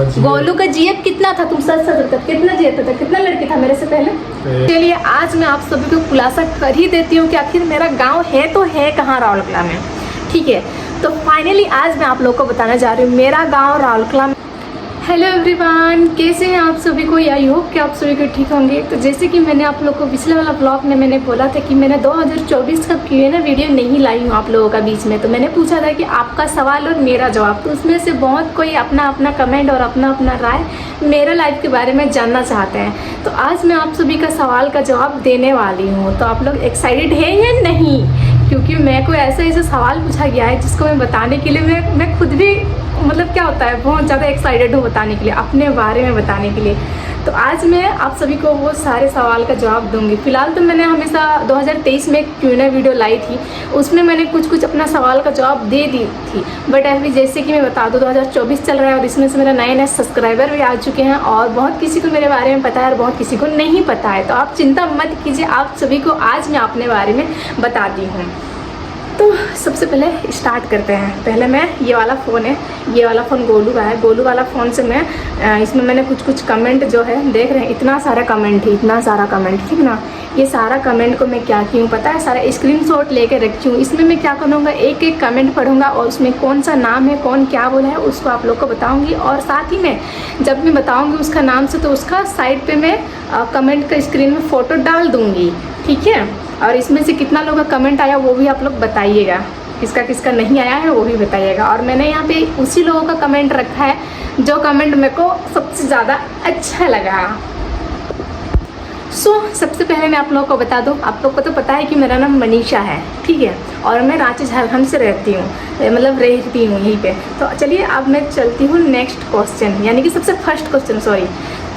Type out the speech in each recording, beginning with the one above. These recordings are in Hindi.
गोलू का जीएफ कितना था? तुम सच सच बताओ, कितना जीएफ था? कितना लड़की था मेरे से पहले? चलिए आज मैं आप सभी को खुलासा कर ही देती हूँ कि आखिर मेरा गांव है तो है कहाँ राउरकेला में। ठीक है, तो फाइनली आज मैं आप लोग को बताने जा रही हूँ मेरा गाँव राउरकेला में। हेलो एवरीवन, कैसे हैं आप सभी को? आई होप कि आप सभी को ठीक होंगे। तो जैसे कि मैंने आप लोग को पिछले वाला ब्लॉग में मैंने बोला था कि मैंने 2024 का Q&A वीडियो नहीं लाई हूँ आप लोगों का बीच में। तो मैंने पूछा था कि आपका सवाल और मेरा जवाब, तो उसमें से बहुत कोई अपना अपना कमेंट और अपना अपना राय मेरा लाइफ के बारे में जानना चाहते हैं। तो आज मैं आप सभी का सवाल का जवाब देने वाली हूँ। तो आप लोग एक्साइटेड हैं या नहीं? क्योंकि मेरे को ऐसा सवाल पूछा गया है जिसको मैं बताने के लिए मैं खुद भी मतलब क्या होता है बहुत ज़्यादा एक्साइटेड हूँ बताने के लिए, अपने बारे में बताने के लिए। तो आज मैं आप सभी को वो सारे सवाल का जवाब दूंगी। फिलहाल तो मैंने हमेशा 2023 में Q&A वीडियो लाई थी, उसमें मैंने कुछ अपना सवाल का जवाब दे दी थी। बट अभी जैसे कि मैं बता दूँ 2024 चल रहा है और इसमें से मेरा नए सब्सक्राइबर भी आ चुके हैं और बहुत किसी को मेरे बारे में पता है और बहुत किसी को नहीं पता है। तो आप चिंता मत कीजिए, आप सभी को आज मैं अपने बारे में बताती हूँ। तो सबसे पहले स्टार्ट करते हैं। पहले मैं ये वाला फ़ोन है, ये वाला फ़ोन गोलू का है। गोलू वाला फ़ोन से मैं इसमें मैंने कुछ कमेंट जो है देख रहे हैं, इतना सारा कमेंट है, इतना सारा कमेंट, ठीक ना। ये सारा कमेंट को मैं क्या की हूँ पता है, सारा स्क्रीनशॉट लेके रखी हूँ। इसमें मैं क्या करूँगा, एक एक कमेंट पढ़ूँगा और उसमें कौन सा नाम है, कौन क्या बोला है उसको आप लोग को बताऊँगी। और साथ ही में जब मैं बताऊँगी उसका नाम से तो उसका साइड पर मैं कमेंट का स्क्रीन में फ़ोटो डाल दूँगी, ठीक है। और इसमें से कितना लोगों का कमेंट आया वो भी आप लोग बताइएगा, किसका किसका नहीं आया है वो भी बताइएगा। और मैंने यहाँ पे उसी लोगों का कमेंट रखा है जो कमेंट मेरे को सबसे ज़्यादा अच्छा लगा। सबसे पहले मैं आप लोगों को बता दूं, आप लोग को तो पता है कि मेरा नाम मनीषा है, ठीक है, और मैं रांची झारखंड से रहती हूँ, मतलब रहती हूँ यहीं पे। तो चलिए अब मैं चलती हूँ नेक्स्ट क्वेश्चन, यानी कि सबसे फर्स्ट क्वेश्चन, सॉरी।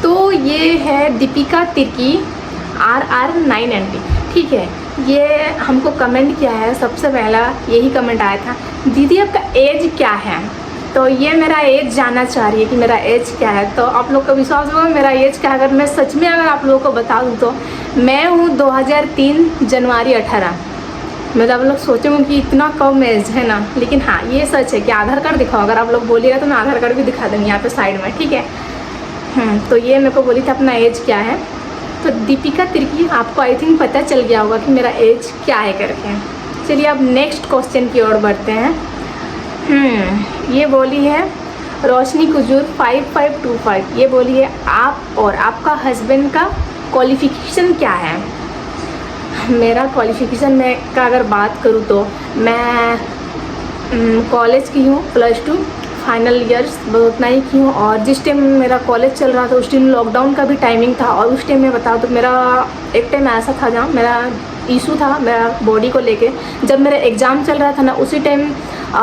तो ये है दीपिका तिर्की RR9NT, ठीक है। ये हमको कमेंट किया है, सबसे पहला यही कमेंट आया था, दीदी आपका एज क्या है? तो ये मेरा एज जानना चाह रही है कि मेरा एज क्या है। तो आप लोग का विश्वास होगा मेरा एज क्या है? अगर मैं सच में अगर आप लोगों को बता दूँ तो मैं हूँ 2003 जनवरी 18। मतलब आप लोग सोचेंगे कि इतना कम एज है ना, लेकिन हाँ ये सच है कि आधार कार्ड दिखाओ, अगर आप लोग बोलिएगा तो मैं आधार कार्ड भी दिखा दूँगी यहाँ पे साइड में, ठीक है। तो ये मेरे को बोली थी अपना एज क्या है। तो दीपिका तिर्की, आपको आई थिंक पता चल गया होगा कि मेरा एज क्या है करके। चलिए अब नेक्स्ट क्वेश्चन की ओर बढ़ते हैं। ये बोली है रोशनी कुजूर 5525, ये बोली है आप और आपका हस्बैंड का क्वालिफिकेशन क्या है? मेरा क्वालिफिकेशन में का अगर बात करूँ तो मैं कॉलेज की हूँ, +2 फाइनल ईयर्स, बस उतना ही की हूँ। और जिस टाइम मेरा कॉलेज चल रहा था उस टाइम लॉकडाउन का भी टाइमिंग था, और उस टाइम मैं बताऊँ तो मेरा एक टाइम ऐसा था जहाँ मेरा इशू था मेरा बॉडी को लेके। जब मेरा एग्ज़ाम चल रहा था ना उसी टाइम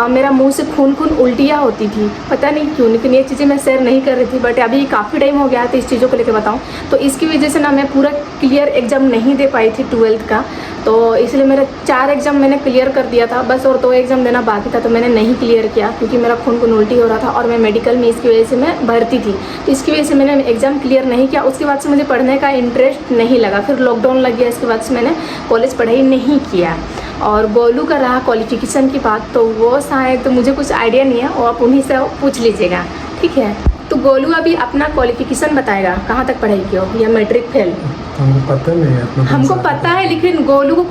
मेरा मुंह से खून उल्टियाँ होती थी, पता नहीं क्यों, लेकिन ये चीज़ें मैं शेयर नहीं कर रही थी। बट अभी काफ़ी टाइम हो गया था इस चीज़ों को लेकर बताऊँ तो इसकी वजह से ना मैं पूरा क्लियर एग्ज़ाम नहीं दे पाई थी 12th का। तो इसलिए मेरा 4 एग्ज़ाम मैंने क्लियर कर दिया था बस, और 2 एग्ज़ाम देना बाकी था तो मैंने नहीं क्लियर किया क्योंकि मेरा खून उल्टी हो रहा था और मैं मेडिकल में इसकी वजह से मैं भर्ती थी। तो इसकी वजह से मैंने एग्ज़ाम क्लियर नहीं किया। उसके बाद से मुझे पढ़ने का इंटरेस्ट नहीं लगा, फिर लॉकडाउन लग गया, इसके बाद से मैंने कॉलेज पढ़ाई नहीं किया। और गोलू का रहा क्वालिफिकेशन की बात, तो वो शायद तो मुझे कुछ आइडिया नहीं है, वो आप उन्हीं से पूछ लीजिएगा, ठीक है। तो गोलू अभी अपना क्वालिफिकेशन बताएगा, कहाँ तक पढ़ाई की हो या मैट्रिक फेल? हमको पता नहीं है। हमको पता है लेकिन गोलू को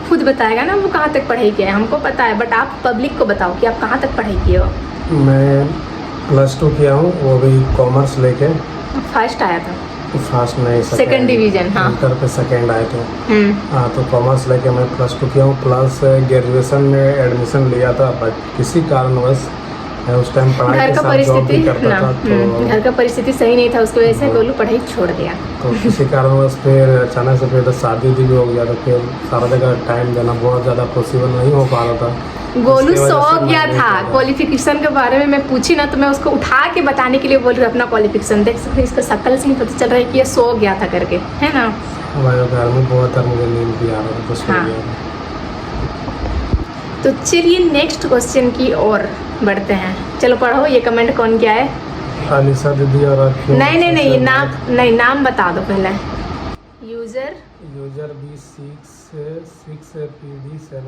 खुद बताएगा ना वो कहाँ तक पढ़ाई किया है। हमको पता है बट आप पब्लिक को बताओ कि आप कहाँ तक पढ़ाई किए हो। मैं +2 किया हूँ, वो भी कॉमर्स लेके। फर्स्ट आया था? फर्स्ट नहीं, सेकंड डिवीजन, हाँ इंटर पे सेकंड आए थे। हाँ, तो कॉमर्स लेके मैं +2 किया हूँ, प्लस ग्रेजुएशन में एडमिशन लिया था। बट किसी कारणवश उस टाइम पढ़ाई घर के का साथ जॉब भी करता था, तो घर का परिस्थिति सही नहीं था, उसकी वजह से गोलू पढ़ाई छोड़ दिया। तो किसी कारणवश फिर अचानक से फिर शादी भी हो गया, तो फिर सारा जगह टाइम देना बहुत ज़्यादा पॉसिबल नहीं हो पा रहा था। गोलू सो गया था क्वालिफिकेशन के बारे में। मैं पूछी ना तो मैं उसको उठा के बताने के लिए बोल रही हूँ अपना क्वालिफिकेशन। देख सकते इसका शक्ल से ही पता चल रहा है कि ये सो गया था करके, है ना। हमारे घर में बहुत मुझे नींद भी आ रहा था, तो सो गया। तो चलिए नेक्स्ट क्वेश्चन की ओर बढ़ते हैं। चलो पढ़ो ये कमेंट कौन क्या है। अनिशा दीदी और नहीं नाम बता दो पहले। यूजर B6 6PD7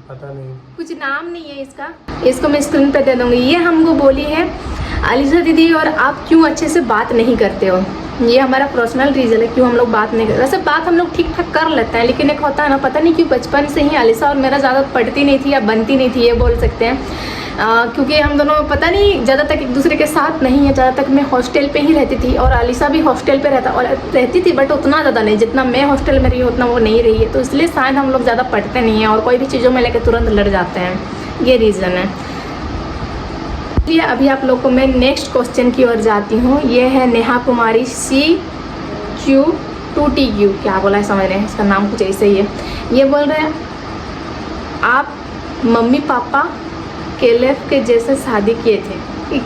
पता नहीं। कुछ नाम नहीं है इसका, इसको मैं स्क्रीन पे दे दूंगी। ये हमको बोली है अलीशा दीदी और आप क्यों अच्छे से बात नहीं करते हो। ये हमारा पर्सनल रीज़न है क्यों हम लोग बात नहीं करते। वैसे बात हम लोग ठीक ठाक कर लेते हैं, लेकिन एक होता है ना, पता नहीं क्यों बचपन से ही अलीशा और मेरा ज़्यादा पढ़ती नहीं थी या बनती नहीं थी, ये बोल सकते हैं। क्योंकि हम दोनों पता नहीं ज़्यादा तक एक दूसरे के साथ नहीं है। ज़्यादा तक मैं हॉस्टल पे ही रहती थी और अलीशा भी हॉस्टल पे रहती थी, बट उतना ज़्यादा नहीं जितना मैं हॉस्टल में रही हूँ उतना वो नहीं रही है। तो इसलिए शायद हम लोग ज़्यादा पढ़ते नहीं हैं और कोई भी चीज़ों में लेकर तुरंत लड़ जाते हैं, ये रीज़न है। इसलिए अभी आप लोग को मैं नेक्स्ट क्वेश्चन की ओर जाती हूँ। ये है नेहा कुमारी CQ2TQ, क्या बोला है समझ रहे हैं, इसका नाम कुछ ऐसे ही है। ये बोल रहे हैं आप मम्मी पापा केलेफ के जैसे शादी किए थे।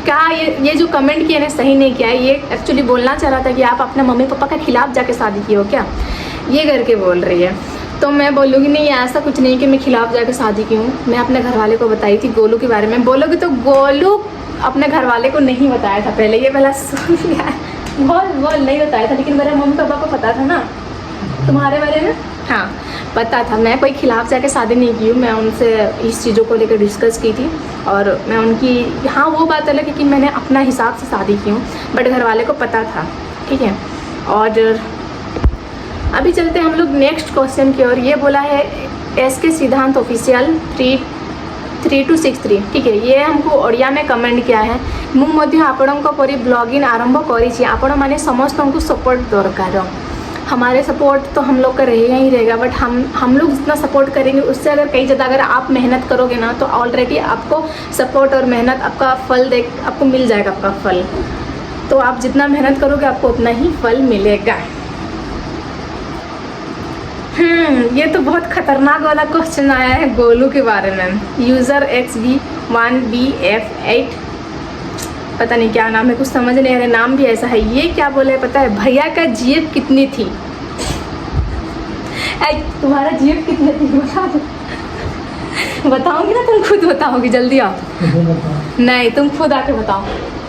क्या ये जो कमेंट किया है सही नहीं किया है। ये एक्चुअली बोलना चाह रहा था कि आप अपने मम्मी पापा के खिलाफ जाके शादी किए हो क्या, ये करके बोल रही है। तो मैं बोलूँगी नहीं, ऐसा कुछ नहीं कि मैं खिलाफ जाके शादी की हूँ। मैं अपने घर वाले को बताई थी गोलू के बारे में। बोलोगे तो गोलू अपने घर वाले को नहीं बताया था पहले, ये पहला सुन लिया है। बोल नहीं बताया था, लेकिन मेरे मम्मी पापा को पता था ना तुम्हारे बारे में। हाँ पता था। मैं कोई खिलाफ जाके शादी नहीं की हूँ। मैं उनसे इस चीज़ों को लेकर डिस्कस की थी और मैं उनकी, हाँ वो बात अलग है कि मैंने अपना हिसाब से शादी की हूँ, बट घर वाले को पता था, ठीक है। और अभी चलते हैं हम लोग नेक्स्ट क्वेश्चन की ओर। ये बोला है SK सिद्धांत ऑफिशियल 3263, ठीक है। ये हमको ओडिया में कमेंट किया है। मु मध्य आपणों परी ब्लॉगिंग आरंभ करी, आपण मैंने समस्त को सपोर्ट दरकार। हमारे सपोर्ट तो हम लोग का रहेगा ही रहेगा, बट हम लोग जितना सपोर्ट करेंगे उससे अगर कई ज़्यादा अगर आप मेहनत करोगे ना, तो ऑलरेडी आपको सपोर्ट और मेहनत आपका फल आपको मिल जाएगा, आपका फल। तो आप जितना मेहनत करोगे आपको उतना ही फल मिलेगा। ये तो बहुत खतरनाक वाला क्वेश्चन आया है गोलू के बारे में। यूज़र XB1BF8, पता नहीं क्या नाम है, कुछ समझ नहीं आ रहा, नाम भी ऐसा है। ये क्या बोले पता है, भैया का जीएफ कितनी थी। तुम्हारा जीएफ कितनी थी बता दो। बताओगी ना, तुम खुद बताओगी, जल्दी आओ। नहीं तुम खुद आके बताओ।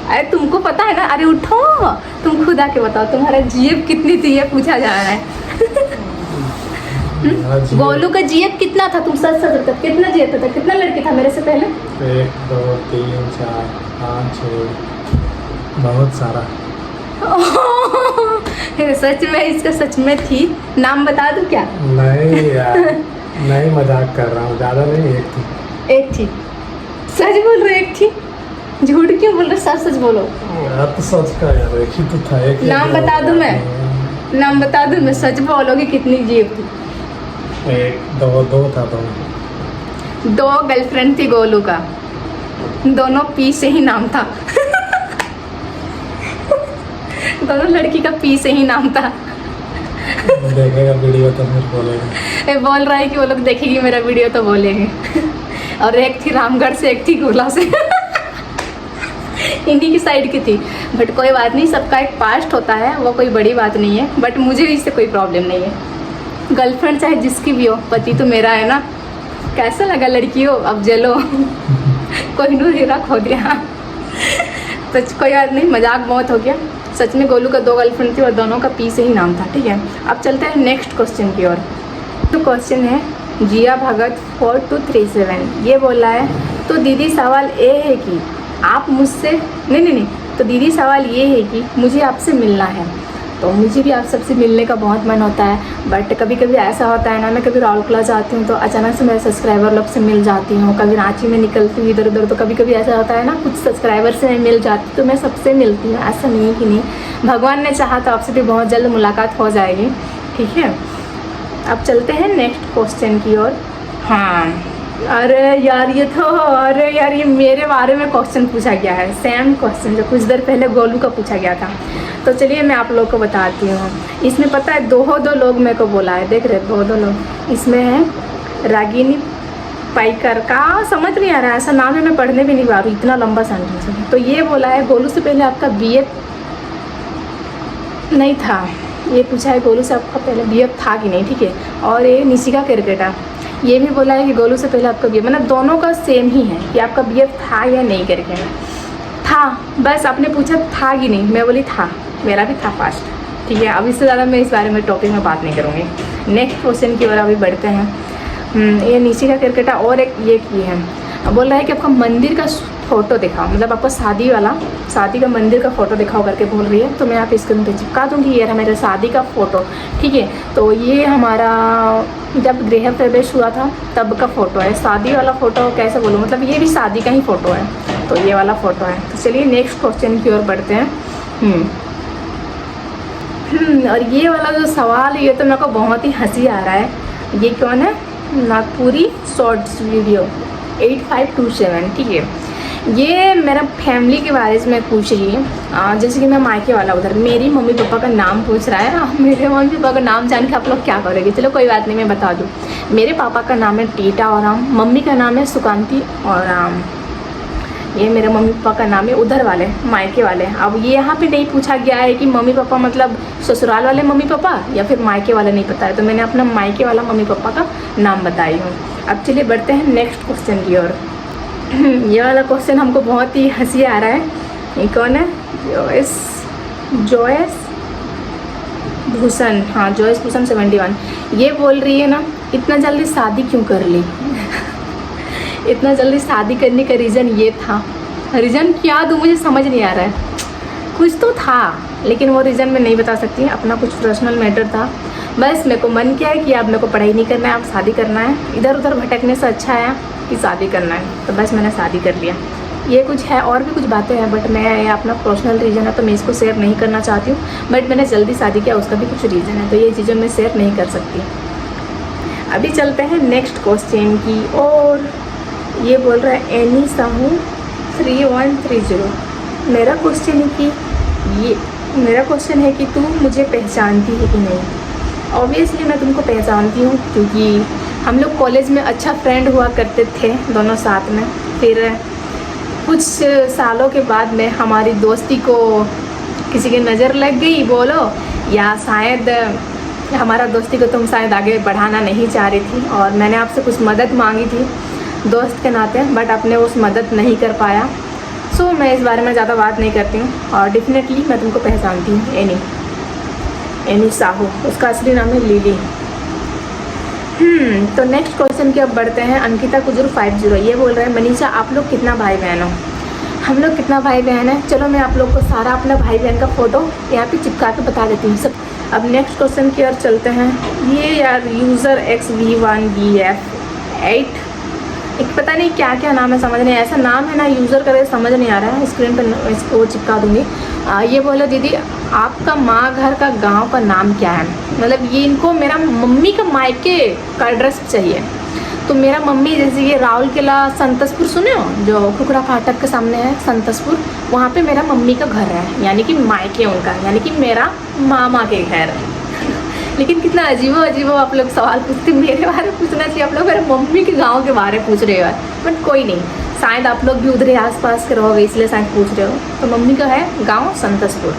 अरे तुमको पता है ना, अरे उठो, तुम खुद आके बताओ तुम्हारा जीएफ कितनी थी, ये पूछा जा रहा है। गोलू का जीएफ कितना था, तुम सच बता, कितना जीएफ था, कितना लड़की था मेरे से पहले? 1 2 3 4 5 6, बहुत सारा। सच में, इसका सच में थी। नाम बता दूं क्या? नहीं यार, नहीं मजाक कर रहा हूँ, ज़्यादा नहीं, एक थी। सच बोल रहे, एक थी? झूठ क्यों बोल रहे, सच सच बोलो। यार तो सच का यार, एक ही तो था। एक नाम बता दूं मैं, नाम बता दूं मैं, सच बोलोगे कितनी जीएफ थी? 1 2 था। तो 2 गर्लफ्रेंड थी गोलू का, दोनों पी से ही नाम था। दोनों लड़की का पी से ही नाम था। देखेगा वीडियो तो फिर बोलेगा। बोल रहा है कि वो लोग देखेगी मेरा वीडियो तो बोलेंगे। और एक थी रामगढ़ से, एक थी गोला से। इन्हीं की साइड की थी, बट कोई बात नहीं, सबका एक पास्ट होता है, वो कोई बड़ी बात नहीं है। बट मुझे इससे कोई प्रॉब्लम नहीं है। गर्लफ्रेंड चाहे जिसकी भी हो, पति तो मेरा है ना। कैसा लगा लड़कियों, अब जलो। कोई नूर हीरा खो दिया। तो कोई बात नहीं, मजाक बहुत हो गया। सच में गोलू का 2 गर्लफ्रेंड थी और दोनों का पी से ही नाम था, ठीक है। अब चलते हैं नेक्स्ट क्वेश्चन की ओर। तो क्वेश्चन है जिया भगत 4237। ये बोला है, तो दीदी सवाल ये है कि आप मुझसे नहीं, तो दीदी सवाल ये है कि मुझे आपसे मिलना है। तो मुझे भी आप सबसे मिलने का बहुत मन होता है, बट कभी कभी ऐसा होता है ना, मैं कभी राउरकेला जाती हूँ तो अचानक से मेरे सब्सक्राइबर लोग से मिल जाती हूँ। कभी रांची में निकलती हूँ इधर उधर, तो कभी कभी ऐसा होता है ना, कुछ सब्सक्राइबर से मैं मिल जाती तो मैं सबसे मिलती हूँ। ऐसा नहीं है कि नहीं, भगवान ने चाहा तो आपसे भी बहुत जल्द मुलाकात हो जाएगी, ठीक है। अब चलते हैं नेक्स्ट क्वेश्चन की ओर। हाँ अरे यार ये मेरे बारे में क्वेश्चन पूछा गया है, सेम क्वेश्चन जो कुछ देर पहले गोलू का पूछा गया था। तो चलिए मैं आप लोग को बताती हूँ। इसमें पता है 2 लोग मेरे को बोला है, देख रहे 2 लोग। इसमें है रागिनी पाइकर का, समझ नहीं आ रहा है, ऐसा नाम है, मैं पढ़ने भी नहीं पा रही, इतना लंबा सेंटेंस है। तो ये बोला है गोलू से पहले आपका BF नहीं था। ये पूछा है गोलू से आपका पहले BF था कि नहीं, ठीक है। और ये निशिका क्रिकेटर, ये भी बोला है कि गोलू से पहले आपका BF, मतलब दोनों का सेम ही है कि आपका BF था या नहीं करके। था, बस आपने पूछा था कि नहीं, मैं बोली था, मेरा भी था फास्ट, ठीक है, अब इससे ज़्यादा मैं इस बारे में टॉपिक में बात नहीं करूँगी। नेक्स्ट क्वेश्चन की ओर अभी बढ़ते हैं। ये नीचे का क्रिकेट और एक ये की है, बोल रहा है कि आपका मंदिर का फ़ोटो दिखाओ, मतलब आपका शादी का मंदिर का फ़ोटो दिखाओ करके बोल रही है। तो मैं आप स्क्रीन पे चिपका दूँगी, ये रहा मेरा शादी का फ़ोटो। ठीक है, तो ये हमारा जब गृह प्रवेश हुआ था तब का फ़ोटो है। शादी वाला फ़ोटो कैसे बोलूँ, मतलब ये भी शादी का ही फ़ोटो है, तो ये वाला फ़ोटो है। तो चलिए नेक्स्ट क्वेश्चन की ओर बढ़ते हैं। और ये वाला जो सवाल है, ये तो मेरे को बहुत ही हंसी आ रहा है। ये कौन है, नागपुरी शॉर्ट्स वीडियो 8527। ठीक है, ये मेरा फैमिली के बारे में पूछ रही है। जैसे कि मैं मायके वाला उधर मेरी मम्मी पापा का नाम पूछ रहा है। मेरे मम्मी पापा का नाम जान के आप लोग क्या करोगे, चलो कोई बात नहीं, मैं बता दूँ। मेरे पापा का नाम है टीटा और राम, मम्मी का नाम है सुकांती और राम। ये मेरे मम्मी पापा का नाम है उधर वाले, मायके वाले। अब ये यहाँ पे नहीं पूछा गया है कि मम्मी पापा मतलब ससुराल वाले मम्मी पापा या फिर मायके वाले, नहीं पता है, तो मैंने अपना मायके वाला मम्मी पापा का नाम बताई हूँ। अब चलिए बढ़ते हैं नेक्स्ट क्वेश्चन की ओर। ये वाला क्वेश्चन हमको बहुत ही हंसी आ रहा है। ये कौन है, जॉयस भूषण, हाँ जॉयस भूषण 71। ये बोल रही है ना, इतना जल्दी शादी क्यों कर ली। इतना जल्दी शादी करने का रीज़न ये था, रीज़न क्या दूँ मुझे समझ नहीं आ रहा है। कुछ तो था लेकिन वो रीज़न मैं नहीं बता सकती, अपना कुछ पर्सनल मैटर था। बस मेरे को मन किया है कि अब मेरे को पढ़ाई नहीं करना है, अब शादी करना है। इधर उधर भटकने से अच्छा है कि शादी करना है, तो बस मैंने शादी कर लिया। ये कुछ है, और भी कुछ बातें हैं, बट मैं ये अपना पर्सनल रीज़न है तो मैं इसको शेयर नहीं करना चाहती हूँ। बट मैंने जल्दी शादी किया, उसका भी कुछ रीज़न है, तो ये चीज़ें मैं शेयर नहीं कर सकती। अभी चलते हैं नेक्स्ट क्वेश्चन की और ये बोल रहा है एनी साहू 3130। मेरा क्वेश्चन है कि तू मुझे पहचानती है कि नहीं। ऑब्वियसली मैं तुमको पहचानती हूँ, क्योंकि हम लोग कॉलेज में अच्छा फ्रेंड हुआ करते थे दोनों साथ में। फिर कुछ सालों के बाद में हमारी दोस्ती को किसी की नज़र लग गई बोलो, या शायद हमारा दोस्ती को तुम शायद आगे बढ़ाना नहीं चाह रही थी और मैंने आपसे कुछ मदद मांगी थी दोस्त के नाते, बट आपने उस मदद नहीं कर पाया। सो मैं इस बारे में ज़्यादा बात नहीं करती हूँ और डेफिनेटली मैं तुमको पहचानती हूँ। एनी साहू, उसका असली नाम है लिली। तो नेक्स्ट क्वेश्चन की अब बढ़ते हैं। अंकिता कुजूर 50, ये बोल रहे हैं मनीषा आप लोग कितना भाई बहन हो। हम लोग कितना भाई बहन है, चलो मैं आप लोग को सारा अपना भाई बहन का फ़ोटो यहाँ पे चिपका के बता देती हूँ सब। अब नेक्स्ट क्वेश्चन की ओर चलते हैं। ये यार यूज़र XV1BF8, एक पता नहीं क्या क्या नाम है, समझ नहीं, ऐसा नाम है ना यूज़र करे समझ नहीं आ रहा है। स्क्रीन पर इसको चिपका दूँगी। ये बोलो दीदी आपका माँ घर का गांव का नाम क्या है। मतलब ये इनको मेरा मम्मी का मायके का एड्रेस चाहिए। तो मेरा मम्मी जैसे ये राउरकेला संतसपुर सुने हो, जो खुखरा फाटक के सामने है संतसपुर, वहाँ पे मेरा मम्मी का घर है, यानी कि मायके उनका, यानी कि मेरा मामा के घर। लेकिन कितना अजीबो आप लोग सवाल पूछते, मेरे बारे में पूछना चाहिए आप लोग, मेरे मम्मी के गांव के बारे में पूछ रहे हो। बट कोई नहीं, शायद आप लोग भी उधर आसपास के रहोगे इसलिए शायद पूछ रहे हो। तो मम्मी का है गांव संतसपुर।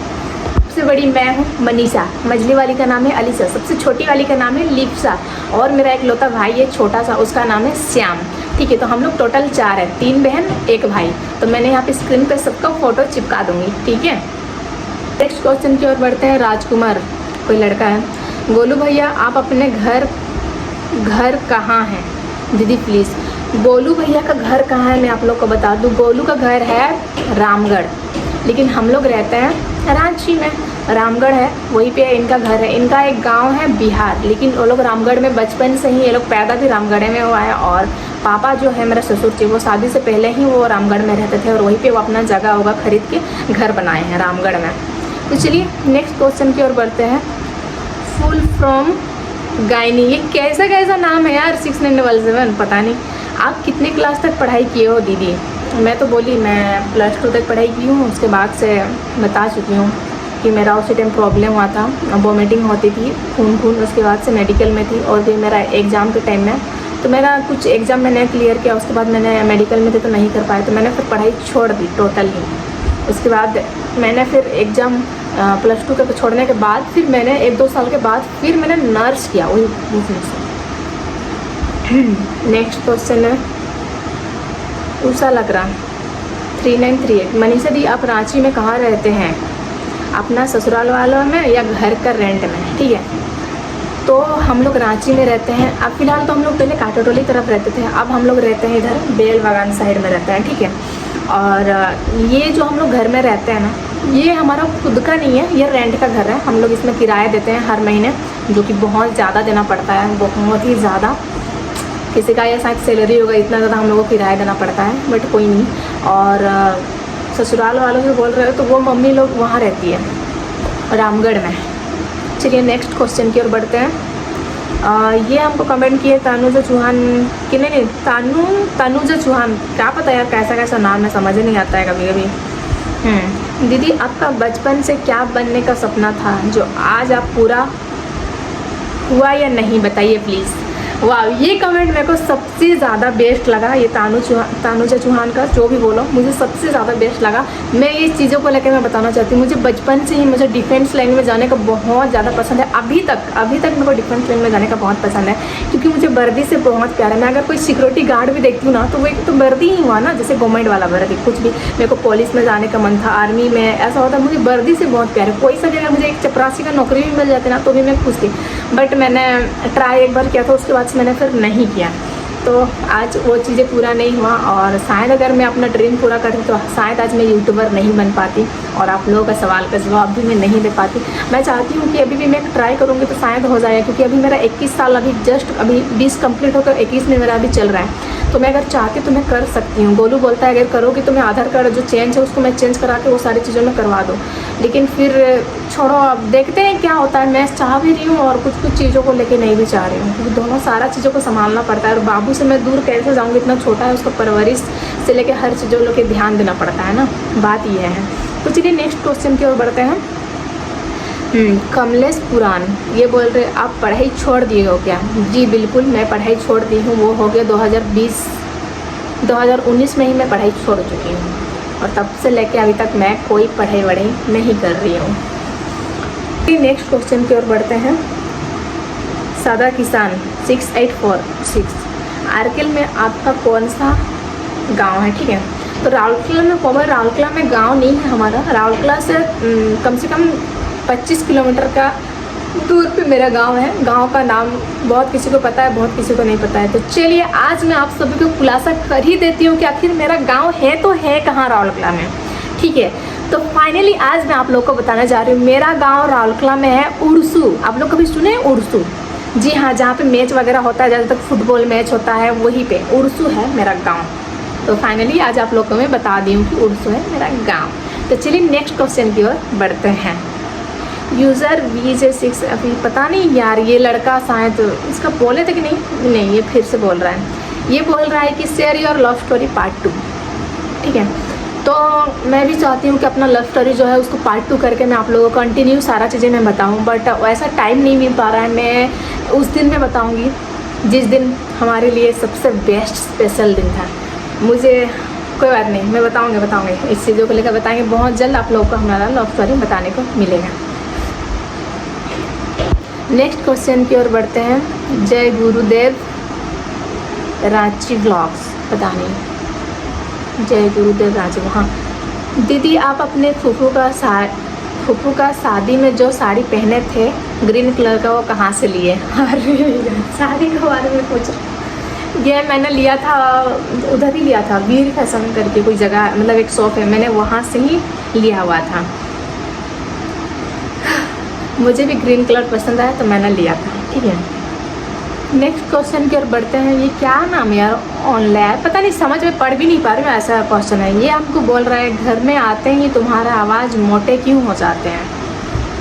सबसे बड़ी मैं हूँ मनीषा, मझली वाली का नाम है अलीसा, सबसे छोटी वाली का नाम है लिप्सा और मेरा एक लौता भाई है छोटा सा, उसका नाम है श्याम। ठीक है, तो हम लोग टोटल 4 है, 3 बहन 1 भाई। तो मैंने यहाँ पे स्क्रीन पे सबका फ़ोटो चिपका दूँगी। ठीक है, नेक्स्ट क्वेश्चन की ओर बढ़ते हैं। राजकुमार कोई लड़का है। गोलू भैया आप अपने घर कहाँ हैं दीदी प्लीज़। गोलू भैया का घर कहाँ है मैं आप लोग को बता दूँ। गोलू का घर है रामगढ़, लेकिन हम लोग रहते हैं रांची में। रामगढ़ है, वहीं पे इनका घर है। इनका एक गांव है बिहार, लेकिन वो लोग रामगढ़ में बचपन से ही, ये लोग पैदा भी रामगढ़ में हुआ है। और पापा जो है मेरा ससुर जी, वो शादी से पहले ही वो रामगढ़ में रहते थे और वहीं पे वो अपना जगह होगा खरीद के घर बनाए हैं रामगढ़ में। तो चलिए नेक्स्ट क्वेश्चन की ओर बढ़ते हैं। फुल फ्रॉम गायनी, ये कैसा नाम है यार, 6977, पता नहीं। आप कितने क्लास तक पढ़ाई किए हो दीदी। मैं तो बोली मैं +2 तक पढ़ाई की हूँ, उसके बाद से बता चुकी हूँ कि मेरा उसी टाइम प्रॉब्लम हुआ था, वॉमिटिंग होती थी, खून, उसके बाद से मेडिकल में थी। और फिर मेरा एग्ज़ाम के टाइम में, तो मेरा कुछ एग्ज़ाम मैंने क्लियर किया, उसके बाद मैंने मेडिकल में थे तो नहीं कर पाया, तो मैंने फिर पढ़ाई छोड़ दी टोटल ही। उसके बाद मैंने फिर एग्ज़ाम +2 के छोड़ने के बाद फिर मैंने 1-2 साल के बाद फिर मैंने नर्स किया वही उसमें से। नेक्स्ट क्वेश्चन है उषा लग रहा 3938। मनीषा दी आप रांची में कहाँ रहते हैं। अपना ससुराल वालों में या घर का रेंट में, ठीक है। तो हम लोग रांची में रहते हैं। अब फ़िलहाल तो हम लोग पहले काटोटोली तरफ रहते थे, अब हम लोग रहते हैं इधर बेल बागान साइड में रहते हैं, ठीक है। और ये जो हम लोग घर में रहते हैं ना, ये हमारा खुद का नहीं है, ये रेंट का घर है। हम लोग इसमें किराया देते हैं हर महीने, जो कि बहुत ज़्यादा देना पड़ता है, बहुत ही ज़्यादा। किसी का ये शायद सैलरी होगा, इतना ज़्यादा हम लोगों को किराया देना पड़ता है, बट कोई नहीं। और ससुराल वालों से बोल रहे हो तो वो मम्मी लोग वहाँ रहती है रामगढ़ में। चलिए नेक्स्ट क्वेश्चन की ओर बढ़ते हैं। ये हमको कमेंट किए तनुजा चौहान कि नहीं तनुजा चौहान, क्या पता यार कैसा कैसा नाम है, समझ नहीं आता है कभी कभी। दीदी आपका बचपन से क्या बनने का सपना था जो आज आप पूरा हुआ या नहीं, बताइए प्लीज़। वाह, ये कमेंट मेरे को सबसे ज़्यादा बेस्ट लगा। ये तनुजा चौहान का जो भी बोलो, मुझे सबसे ज़्यादा बेस्ट लगा। मैं ये चीज़ों को लेकर मैं बताना चाहती हूँ, मुझे बचपन से ही मुझे डिफेंस लाइन में जाने का बहुत ज़्यादा पसंद है। अभी तक मेरे को डिफेंस लाइन में जाने का बहुत पसंद है, क्योंकि मुझे वर्दी से बहुत प्यार है। मैं अगर कोई सिक्योरिटी गार्ड भी देखती हूँ ना, तो वो एक तो वर्दी ही हुआ ना, जैसे गवर्नमेंट वाला वर्दी, कुछ भी। मेरे को पुलिस में जाने का मन था, आर्मी में, ऐसा होता है। मुझे वर्दी से बहुत प्यार है। कोई सा भी अगर मुझे एक चपरासी का नौकरी भी मिल जाती ना, तो भी मैं खुश थी। बट मैंने ट्राई एक बार किया था, उसके बाद से मैंने फिर नहीं किया। तो आज वो चीज़ें पूरा नहीं हुआ, और शायद अगर मैं अपना ड्रीम पूरा करती तो शायद आज मैं यूट्यूबर नहीं बन पाती, और आप लोगों का सवाल का जवाब भी मैं नहीं दे पाती। मैं चाहती हूँ कि अभी भी मैं ट्राई करूँगी तो शायद हो जाए, क्योंकि अभी मेरा 21 साल, अभी जस्ट अभी 20 कंप्लीट होकर 21 में मेरा अभी चल रहा है। तो मैं अगर चाहती तो मैं कर सकती हूँ। गोलू बोलता है अगर करोगी तो मैं आधार कार्ड जो चेंज है उसको मैं चेंज करा के वो सारी चीज़ों में करवा दूँ, लेकिन फिर छोड़ो, अब देखते हैं क्या होता है। मैं चाह भी रही हूँ और कुछ चीज़ों को लेके नहीं भी चाह रही हूँ, क्योंकि दोनों सारा चीज़ों को संभालना पड़ता है। और बाबू से मैं दूर कैसे जाऊँगी, इतना छोटा है, उसका परवरिश से लेके हर चीज़ों को ध्यान देना पड़ता है ना, बात ये है। तो चलिए नेक्स्ट क्वेश्चन की ओर बढ़ते हैं। कमलेश पुरान ये बोल रहे आप पढ़ाई छोड़ दिए हो क्या? जी बिल्कुल, मैं पढ़ाई छोड़ दी हूँ। वो हो गया 2019 में ही मैं पढ़ाई छोड़ चुकी हूँ, और तब से लेके अभी तक मैं कोई पढ़ाई वढ़ाई नहीं कर रही हूँ। नेक्स्ट क्वेश्चन की ओर बढ़ते हैं। सादा किसान 6846, आरकेल में आपका कौन सा गांव है? ठीक है, तो राउरकेला में गांव नहीं है हमारा। राउरकेला से कम 25 किलोमीटर का दूर पे मेरा गांव है। गांव का नाम बहुत किसी को पता है, बहुत किसी को नहीं पता है। तो चलिए आज मैं आप सभी को खुलासा कर ही देती हूँ कि आखिर मेरा गांव है तो है कहाँ राउरकेला में, ठीक है। तो फाइनली आज मैं आप लोग को बताने जा रही हूँ, मेरा गांव राउरकेला में है उड़सू। आप लोग कभी सुने उड़सू? जी हाँ, जहाँ पे मैच वगैरह होता है, ज़्यादा तक फुटबॉल मैच होता है, वहीं पे उड़सू है मेरा गाँव। तो फाइनली आज आप लोग को मैं बता दी हूँ कि उड़सू है मेरा गाँव। तो चलिए नेक्स्ट क्वेश्चन की ओर बढ़ते हैं। यूज़र VJ6, अभी पता नहीं यार, ये लड़का शायद इसका बोले थे कि नहीं, ये फिर से बोल रहा है। ये बोल रहा है कि share your love story part 2, ठीक है। तो मैं भी चाहती हूँ कि अपना लव स्टोरी जो है उसको पार्ट 2 करके मैं आप लोगों को कंटिन्यू सारा चीज़ें मैं बताऊँ, बट वैसा टाइम नहीं मिल पा रहा है। मैं उस दिन में बताऊँगी जिस दिन हमारे लिए सबसे बेस्ट स्पेशल दिन था। मुझे कोई बात नहीं, मैं बताऊँगी इस चीज़ों को लेकर बताएंगे बहुत जल्द। आप लोगों को हमारा लव स्टोरी बताने को मिलेगा। नेक्स्ट क्वेश्चन की ओर बढ़ते हैं। जय गुरुदेव रांची व्लॉग्स, पता नहीं, जय गुरुदेव रांची। हाँ दीदी, आप अपने फूफू का शादी में जो साड़ी पहने थे ग्रीन कलर का, वो कहाँ से लिए? अरे साड़ी के बारे में पूछ रहे। ये मैंने लिया था, उधर ही लिया था, वीर फैशन करके कोई जगह, मतलब एक शॉप है, मैंने वहाँ से ही लिया हुआ था। मुझे भी ग्रीन कलर पसंद आया तो मैंने लिया था, ठीक है। नेक्स्ट क्वेश्चन की ओर बढ़ते हैं। ये क्या नाम है यार, ऑनलाइन, पता नहीं, समझ में पढ़ भी नहीं पा रही मैं, ऐसा क्वेश्चन है। ये हमको बोल रहा है घर में आते ही तुम्हारा आवाज़ मोटे क्यों हो जाते हैं?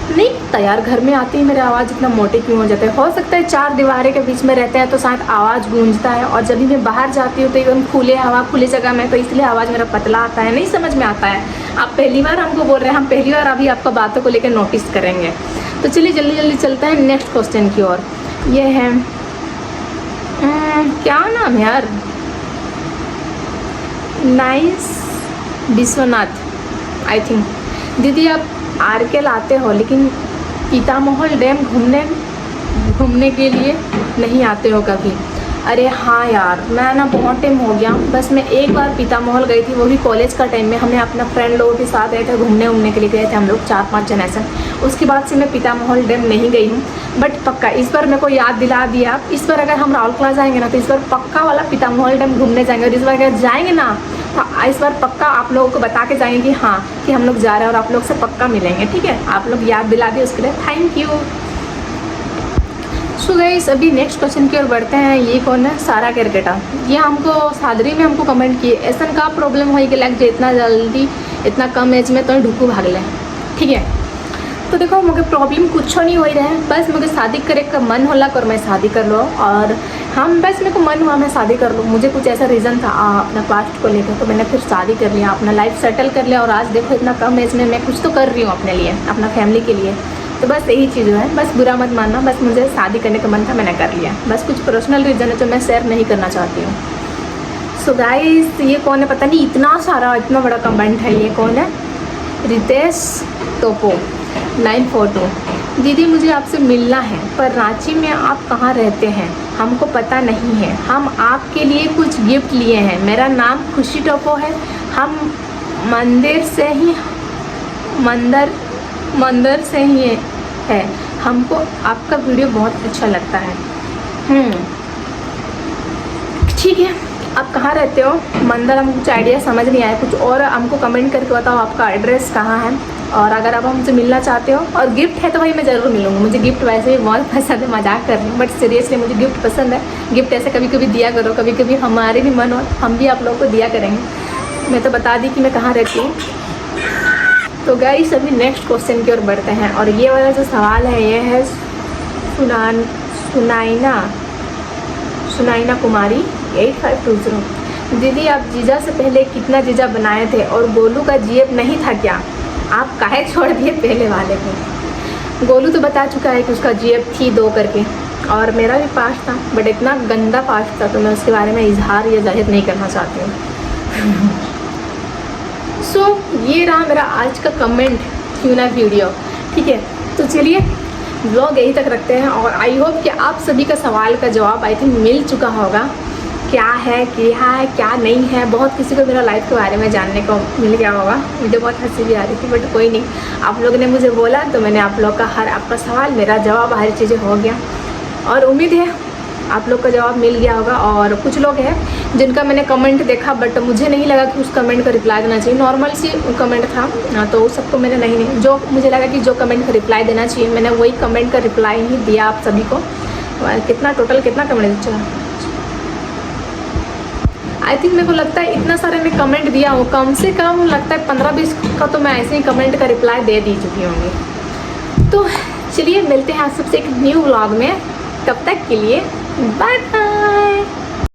नहीं पता यार, घर में आते ही मेरे आवाज़ इतना मोटे क्यों हो जाते हैं। हो सकता है 4 दीवारें के बीच में रहते हैं तो शायद आवाज़ गूंजता है, और जब भी मैं बाहर जाती हूँ तो एकदम खुले हवा खुली जगह में, तो इसलिए आवाज़ मेरा पतला आता है, नहीं समझ में आता है। आप पहली बार हमको बोल रहे हैं, हम पहली बार अभी आपका बातों को लेकर नोटिस करेंगे। तो चलिए जल्दी चलते हैं नेक्स्ट क्वेश्चन की ओर। ये है क्या नाम है यार, नाइस विश्वनाथ आई थिंक। दीदी आप आरकेल आते हो लेकिन सीतामोहल डैम घूमने के लिए नहीं आते हो कभी? अरे हाँ यार, मैं ना बहुत टाइम हो गया, बस मैं एक बार पीता महल गई थी, वो भी कॉलेज का टाइम में। हमें अपना फ्रेंड लोगों के साथ गए थे, घूमने के लिए गए थे हम लोग 4-5 जन ऐसे। उसके बाद से मैं पीता महल डैम नहीं गई हूँ, बट पक्का इस बार मेरे को याद दिला दिया आप। इस बार अगर हम राहुल क्लास जाएंगे ना, तो इस बार पक्का वाला पीता महल डैम घूमने जाएंगे। और इस बार अगर जाएंगे ना, तो इस बार पक्का आप लोगों को बता के जाएंगे कि हाँ कि हम लोग जा रहे हैं, और आप लोग से पक्का मिलेंगे, ठीक है। आप लोग याद दिला दिए, उसके लिए थैंक यू। सो गाइस, अभी नेक्स्ट क्वेश्चन की ओर बढ़ते हैं। ये कौन है? सारा केरकेटा। ये हमको सादरी में हमको कमेंट किए, ऐसा का प्रॉब्लम हो कि लग जाए इतना जल्दी इतना कम एज में तो ढुकू भाग ले, ठीक है। तो देखो, मुझे प्रॉब्लम कुछ नहीं हो रहा है, बस मुझे शादी करे का मन होला और मैं शादी कर लो। और हम बस मेरे को मन हुआ मैं शादी कर लूँ। मुझे कुछ ऐसा रीज़न था अपना पास्ट को लेकर, तो मैंने फिर शादी कर लिया, अपना लाइफ सेटल कर लिया। और आज देखो इतना कम एज में मैं कुछ तो कर रही हूँ अपने लिए, अपना फैमिली के लिए। तो बस यही चीज़ है, बस बुरा मत मानना। बस मुझे शादी करने का मन था, मैंने कर लिया। बस कुछ पर्सनल रीज़न है जो मैं शेयर नहीं करना चाहती हूँ। सो गाइस, ये कौन है पता नहीं, इतना सारा इतना बड़ा कमेंट है। ये कौन है? रितेश टोपो 942। दीदी मुझे आपसे मिलना है, पर रांची में आप कहाँ रहते हैं हमको पता नहीं है। हम आपके लिए कुछ गिफ्ट लिए हैं। मेरा नाम खुशी टोपो है। हम मंदिर से ही है। हमको आपका वीडियो बहुत अच्छा लगता है। ठीक है, आप कहाँ रहते हो? मंदिर हमको कुछ आइडिया समझ नहीं आया कुछ, और हमको कमेंट करके बताओ आपका एड्रेस कहाँ है। और अगर आप हमसे मिलना चाहते हो और गिफ्ट है तो भाई मैं ज़रूर मिलूँगी। मुझे गिफ्ट वैसे भी बहुत पसंद है, मजाक कर रही हूँ, बट सीरियसली मुझे गिफ्ट पसंद है। गिफ्ट ऐसे कभी कभी दिया करो, कभी कभी हमारे भी मन हो हम भी आप लोगों को दिया करेंगे। मैं तो बता दी कि मैं कहाँ रहती हूँ। तो गाइस, अभी नेक्स्ट क्वेश्चन की ओर बढ़ते हैं। और ये वाला जो सवाल है ये है सुनाइना कुमारी 8520। दीदी आप जीजा से पहले कितना जीजा बनाए थे, और गोलू का जीएफ नहीं था क्या? आप काहे छोड़ दिए पहले वाले को? गोलू तो बता चुका है कि उसका जीएफ थी 2 करके, और मेरा भी पास था, बट इतना गंदा पास था तो मैं उसके बारे में इजहार या जाहिर नहीं करना चाहती हूँ। सो ये रहा मेरा आज का कमेंट क्यों वीडियो, ठीक है। तो चलिए ब्लॉग यहीं तक रखते हैं, और आई होप कि आप सभी का सवाल का जवाब आई थिंक मिल चुका होगा। क्या है क्या नहीं है। बहुत किसी को मेरा लाइफ के बारे में जानने को मिल गया होगा। मुझे बहुत हंसी भी आ रही थी, बट कोई नहीं, आप लोगों ने मुझे बोला तो मैंने आप लोग का आपका सवाल मेरा जवाब हर चीज़ें हो गया। और उम्मीद है आप लोग का जवाब मिल गया होगा। और कुछ लोग हैं जिनका मैंने कमेंट देखा, बट मुझे नहीं लगा कि उस कमेंट का रिप्लाई देना चाहिए। नॉर्मल सी कमेंट था, तो उस सबको मैंने नहीं, जो मुझे लगा कि जो कमेंट का रिप्लाई देना चाहिए मैंने वही कमेंट का रिप्लाई ही दिया आप सभी को। कितना कमेंट दिया? आई थिंक मेरे को लगता है इतना सारे मैं कमेंट दिया हूँ, कम से कम लगता है 15-20 का तो मैं ऐसे ही कमेंट का रिप्लाई दे दी चुकी होंगी। तो चलिए मिलते हैं आप सबसे एक न्यू व्लॉग में, तब तक के लिए बाय बाय।